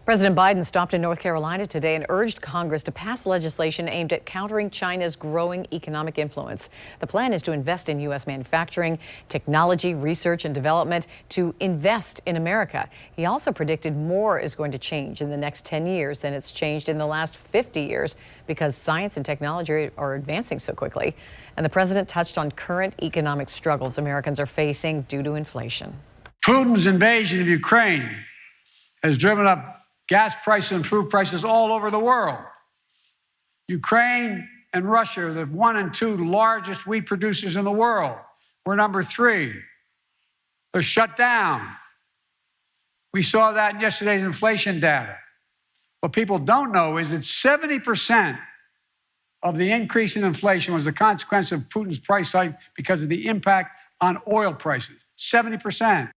President Biden stopped in North Carolina today and urged Congress to pass legislation aimed at countering China's growing economic influence. The plan is to invest in U.S. manufacturing, technology, research and development, to invest in America. He also predicted more is going to change in the next 10 years than it's changed in the last 50 years because science and technology are advancing so quickly. And the president touched on current economic struggles Americans are facing due to inflation. Putin's invasion of Ukraine has driven up gas prices and food prices all over the world. Ukraine and Russia are the 1 and 2 largest wheat producers in the world. We're number 3. They're shut down. We saw that in yesterday's inflation data. What people don't know is that 70% of the increase in inflation was a consequence of Putin's price hike because of the impact on oil prices. 70%.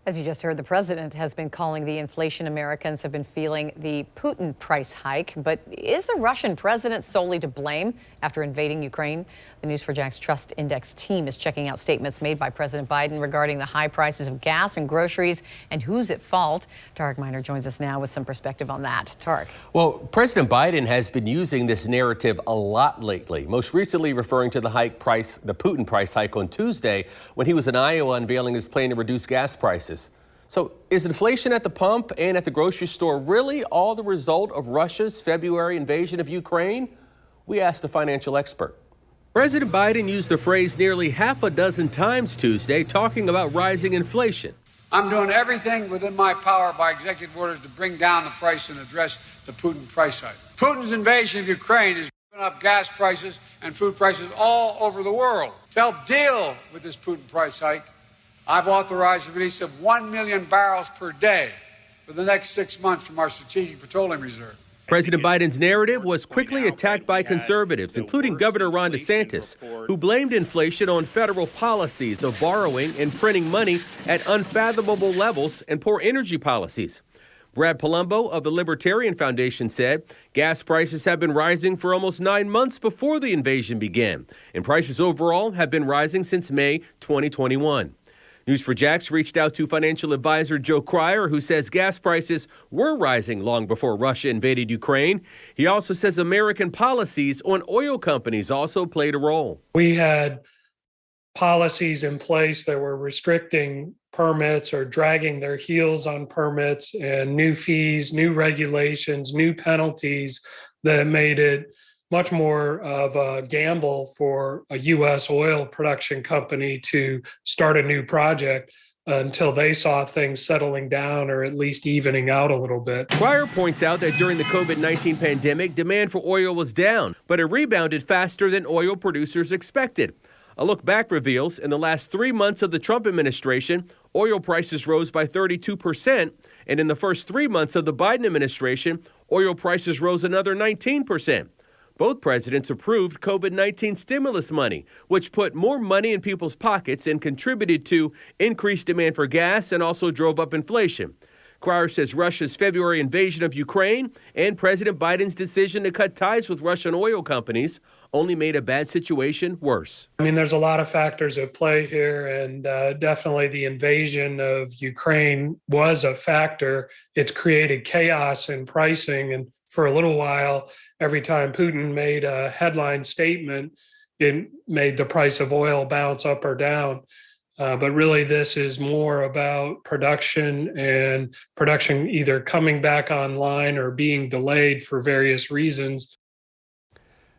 As you just heard, the president has been calling the inflation Americans have been feeling the Putin price hike. But is the Russian president solely to blame after invading Ukraine? The News4JAX Trust Index team is checking out statements made by President Biden regarding the high prices of gas and groceries and who's at fault. Tarek Miner joins us now with some perspective on that. Tarek. Well, President Biden has been using this narrative a lot lately, most recently referring to the Putin price hike on Tuesday when he was in Iowa unveiling his plan to reduce gas prices. So is inflation at the pump and at the grocery store really all the result of Russia's February invasion of Ukraine? We asked a financial expert. President Biden used the phrase nearly half a dozen times Tuesday, talking about rising inflation. I'm doing everything within my power by executive orders to bring down the price and address the Putin price hike. Putin's invasion of Ukraine has driven up gas prices and food prices all over the world. To help deal with this Putin price hike, I've authorized the release of 1 million barrels per day for the next 6 months from our Strategic Petroleum Reserve. President Biden's narrative was quickly attacked by conservatives, including Governor Ron DeSantis, who blamed inflation on federal policies of borrowing and printing money at unfathomable levels and poor energy policies. Brad Palumbo of the Libertarian Foundation said gas prices have been rising for almost 9 months before the invasion began, and prices overall have been rising since May 2021. News4JAX reached out to financial advisor Joe Cryer, who says gas prices were rising long before Russia invaded Ukraine. He also says American policies on oil companies also played a role. We had policies in place that were restricting permits or dragging their heels on permits, and new fees, new regulations, new penalties that made it much more of a gamble for a U.S. oil production company to start a new project until they saw things settling down or at least evening out a little bit. Cryer points out that during the COVID-19 pandemic, demand for oil was down, but it rebounded faster than oil producers expected. A look back reveals in the last 3 months of the Trump administration, oil prices rose by 32%, and in the first 3 months of the Biden administration, oil prices rose another 19%. Both presidents approved COVID-19 stimulus money, which put more money in people's pockets and contributed to increased demand for gas and also drove up inflation. Cryer says Russia's February invasion of Ukraine and President Biden's decision to cut ties with Russian oil companies only made a bad situation worse. I mean, there's a lot of factors at play here, and definitely the invasion of Ukraine was a factor. It's created chaos in pricing, and for a little while, every time Putin made a headline statement, it made the price of oil bounce up or down. But really, this is more about production, and production either coming back online or being delayed for various reasons.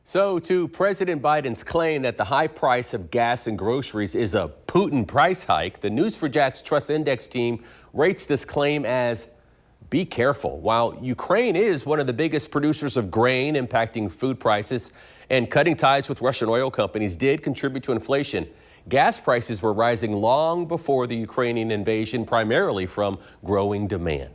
So to President Biden's claim that the high price of gas and groceries is a Putin price hike, the News4JAX Trust Index team rates this claim as be careful. While Ukraine is one of the biggest producers of grain, impacting food prices, and cutting ties with Russian oil companies did contribute to inflation, gas prices were rising long before the Ukrainian invasion, primarily from growing demand.